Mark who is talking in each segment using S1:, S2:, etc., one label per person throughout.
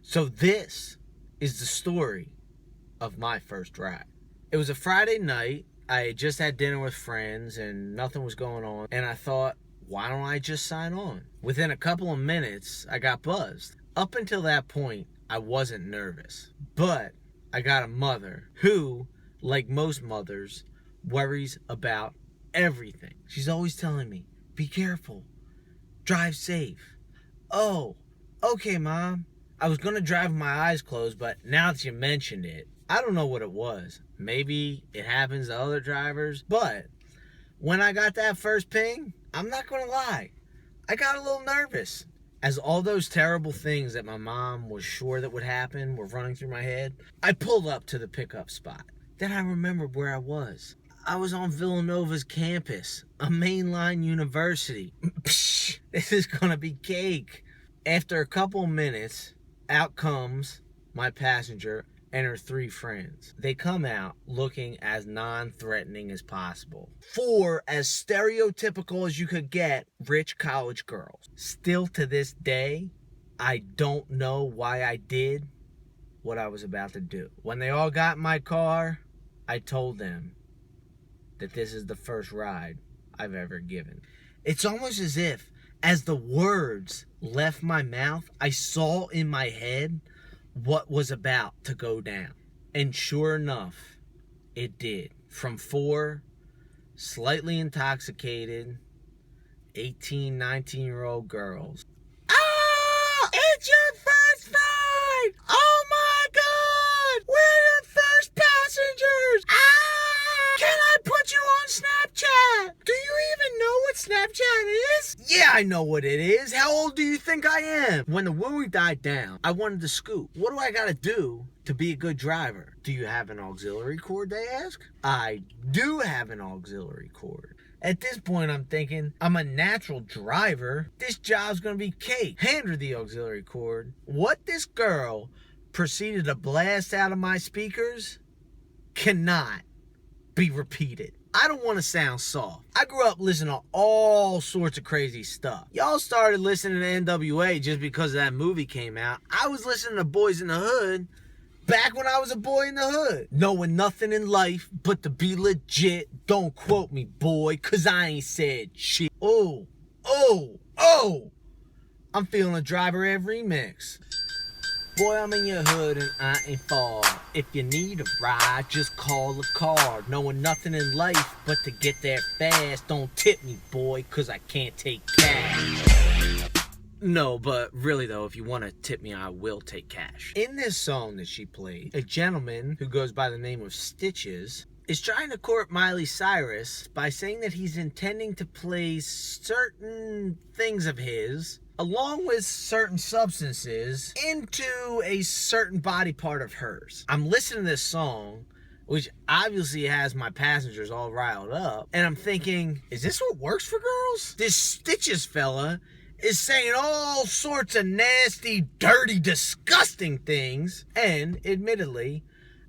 S1: So this is the story of my first ride. It was a Friday night. I had just had dinner with friends and nothing was going on. And I thought, why don't I just sign on? Within a couple of minutes, I got buzzed. Up until that point, I wasn't nervous. But I got a mother who, like most mothers, worries about everything. She's always telling me, be careful, drive safe. Oh, okay, Mom. I was going to drive with my eyes closed, but now that you mentioned it, I don't know what it was. Maybe it happens to other drivers, but when I got that first ping, I'm not going to lie, I got a little nervous. As all those terrible things that my mom was sure that would happen were running through my head, I pulled up to the pickup spot. Then I remembered where I was. I was on Villanova's campus, a mainline university. Psh, this is going to be cake. After a couple minutes, out comes my passenger and her 3 friends. They come out looking as non-threatening as possible. 4 as stereotypical as you could get rich college girls. Still to this day, I don't know why I did what I was about to do. When they all got in my car, I told them that this is the first ride I've ever given. It's almost as if, as the words left my mouth, I saw in my head what was about to go down. And sure enough, it did. From 4 slightly intoxicated 18, 19-year-old girls. Oh, it's your first ride! Oh my God! We're your first passengers! Ah! Can I put you on Snapchat? Do you even know what Snapchat is? Yeah, I know what it is. How old do you think I am? When the wooing died down, I wanted to scoop. What do I gotta do to be a good driver? Do you have an auxiliary cord, they ask? I do have an auxiliary cord. At this point, I'm thinking, I'm a natural driver. This job's gonna be cake. Hand her the auxiliary cord. What this girl proceeded to blast out of my speakers cannot be repeated. I don't want to sound soft. I grew up listening to all sorts of crazy stuff. Y'all started listening to NWA just because that movie came out. I was listening to Boys in the Hood back when I was a boy in the hood. Knowing nothing in life but to be legit. Don't quote me, boy, cause I ain't said shit. Oh. I'm feeling a Driver Ed remix. Boy, I'm in your hood and I ain't far. If you need a ride, just call a car. Knowing nothing in life but to get there fast. Don't tip me, boy, cause I can't take cash. No, but really though, if you want to tip me, I will take cash. In this song that she played, a gentleman who goes by the name of Stitches is trying to court Miley Cyrus by saying that he's intending to place certain things of his, along with certain substances, into a certain body part of hers. I'm listening to this song, which obviously has my passengers all riled up, and I'm thinking, is this what works for girls? This Stitches fella is saying all sorts of nasty, dirty, disgusting things, and admittedly,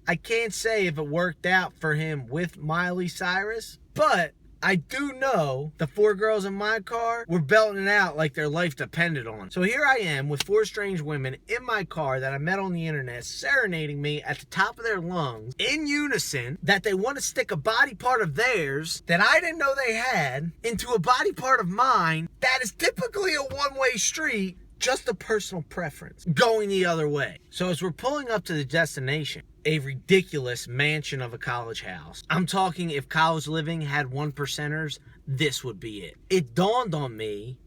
S1: I can't say if it worked out for him with Miley Cyrus, but I do know the 4 girls in my car were belting it out like their life depended on it. So here I am with 4 strange women in my car that I met on the internet serenading me at the top of their lungs in unison that they want to stick a body part of theirs that I didn't know they had into a body part of mine that is typically a one-way street, just a personal preference, going the other way. So as we're pulling up to the destination, a ridiculous mansion of a college house. I'm talking if college living had 1%ers, this would be it. It dawned on me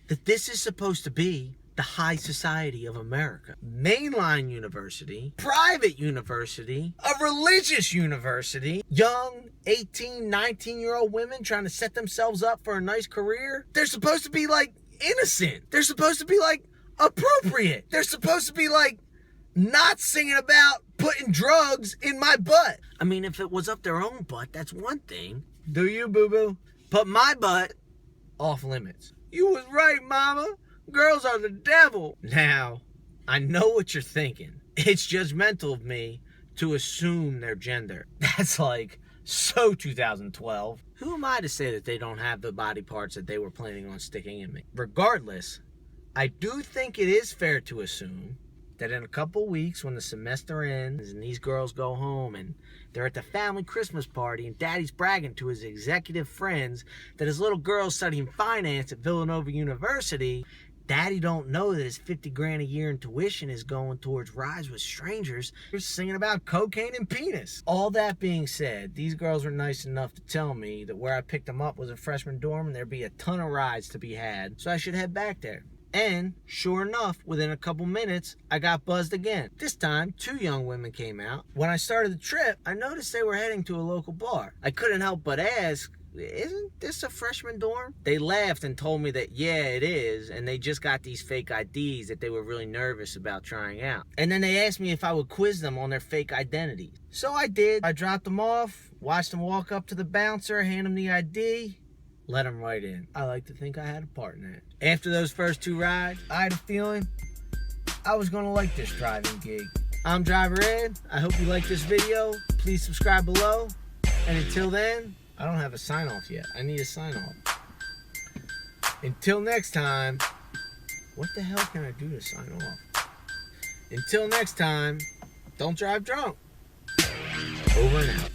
S1: that this is supposed to be the high society of America. Mainline university, private university, a religious university, young 18, 19-year-old women trying to set themselves up for a nice career. They're supposed to be like innocent. They're supposed to be like appropriate. They're supposed to be like not singing about putting drugs in my butt. I mean, if it was up their own butt, that's one thing. Do you, boo-boo? But my butt, off limits. You was right, mama. Girls are the devil. Now, I know what you're thinking. It's judgmental of me to assume their gender. That's like so 2012. Who am I to say that they don't have the body parts that they were planning on sticking in me? Regardless, I do think it is fair to assume that in a couple weeks when the semester ends and these girls go home and they're at the family Christmas party and daddy's bragging to his executive friends that his little girl's studying finance at Villanova University, daddy don't know that his 50 grand a year in tuition is going towards rides with strangers. They're singing about cocaine and penis. All that being said, these girls were nice enough to tell me that where I picked them up was a freshman dorm and there'd be a ton of rides to be had, so I should head back there. And sure enough, within a couple minutes, I got buzzed again. This time, 2 young women came out. When I started the trip, I noticed they were heading to a local bar. I couldn't help but ask, isn't this a freshman dorm? They laughed and told me that yeah, it is, and they just got these fake IDs that they were really nervous about trying out. And then they asked me if I would quiz them on their fake identities. So I did. I dropped them off, watched them walk up to the bouncer, hand them the ID, let them right in. I like to think I had a part in that. After those first 2 rides, I had a feeling I was gonna like this driving gig. I'm Driver Ed. I hope you like this video. Please subscribe below. And until then, I don't have a sign off yet. I need a sign off. Until next time, what the hell can I do to sign off? Until next time, don't drive drunk. Over and out.